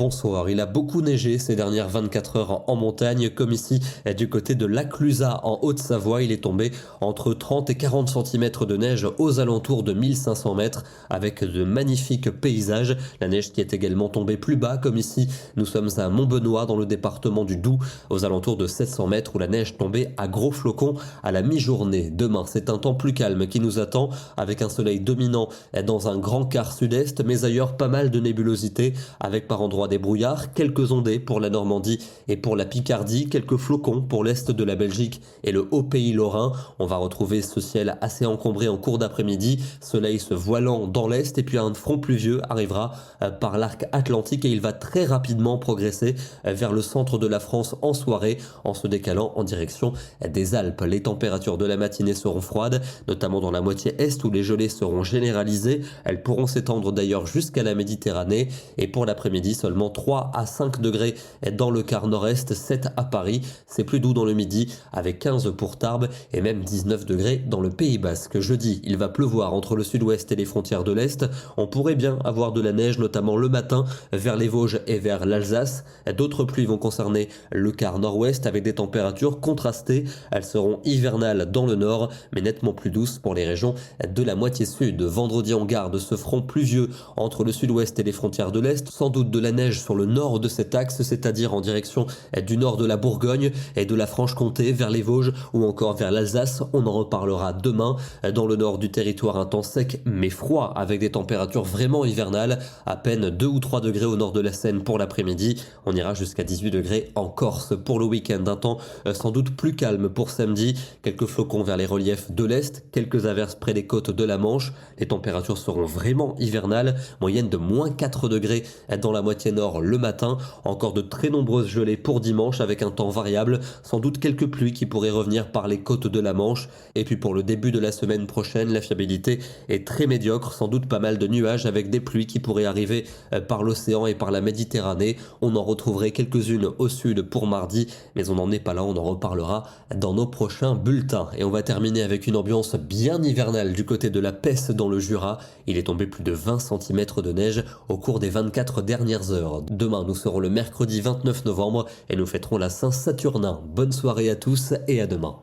bonsoir. Il a beaucoup neigé ces dernières 24 heures en montagne, comme ici du côté de Laclusaz en Haute-Savoie. Il est tombé entre 30 et 40 cm de neige aux alentours de 1500 mètres avec de magnifiques paysages. La neige qui est également tombée plus bas, comme ici. Nous sommes à Montbenoît dans le département du Doubs, aux alentours de 700 mètres où la neige tombait à gros flocons à la mi-journée. Demain, c'est un temps plus calme qui nous attend avec un soleil dominant dans un grand quart sud-est, mais ailleurs pas mal de nébulosité avec par endroits des brouillards, quelques ondées pour la Normandie et pour la Picardie, quelques flocons pour l'est de la Belgique et le haut pays lorrain. On va retrouver ce ciel assez encombré en cours d'après-midi, soleil se voilant dans l'est et puis un front pluvieux arrivera par l'arc atlantique et il va très rapidement progresser vers le centre de la France en soirée en se décalant en direction des Alpes. Les températures de la matinée seront froides, notamment dans la moitié est où les gelées seront généralisées. Elles pourront s'étendre d'ailleurs jusqu'à la Méditerranée et pour l'après-midi seulement 3 à 5 degrés dans le quart nord-est, 7 à Paris. C'est plus doux dans le midi avec 15 pour Tarbes et même 19 degrés dans le Pays Basque. Jeudi, il va pleuvoir entre le sud-ouest et les frontières de l'Est. On pourrait bien avoir de la neige, notamment le matin vers les Vosges et vers l'Alsace. D'autres pluies vont concerner le quart nord-ouest avec des températures contrastées. Elles seront hivernales dans le nord, mais nettement plus douces pour les régions de la moitié sud. Vendredi, on garde ce front pluvieux entre le sud-ouest et les frontières de l'Est. Sans doute de la neige sur le nord de cet axe, c'est-à-dire en direction du nord de la Bourgogne et de la Franche-Comté vers les Vosges ou encore vers l'Alsace. On en reparlera demain. Dans le nord du territoire, un temps sec mais froid avec des températures vraiment hivernales. À peine 2 ou 3 degrés au nord de la Seine pour l'après-midi. On ira jusqu'à 18 degrés en Corse pour le week-end. Un temps sans doute plus calme pour samedi. Quelques flocons vers les reliefs de l'Est, quelques averses près des côtes de la Manche. Les températures seront vraiment hivernales. Moyenne de moins 4 degrés dans la moitié nord le matin. Encore de très nombreuses gelées pour dimanche avec un temps variable. Sans doute quelques pluies qui pourraient revenir par les côtes de la Manche. Et puis pour le début de la semaine prochaine, la fiabilité est très médiocre. Sans doute pas mal de nuages avec des pluies qui pourraient arriver par l'océan et par la Méditerranée. On en retrouverait quelques-unes au sud pour mardi, mais on n'en est pas là, on en reparlera dans nos prochains bulletins. Et on va terminer avec une ambiance bien hivernale du côté de la Pesse dans le Jura. Il est tombé plus de 20 cm de neige au cours des 24 dernières heures. Demain, nous serons le mercredi 29 novembre et nous fêterons la Saint-Saturnin. Bonne soirée à tous et à demain.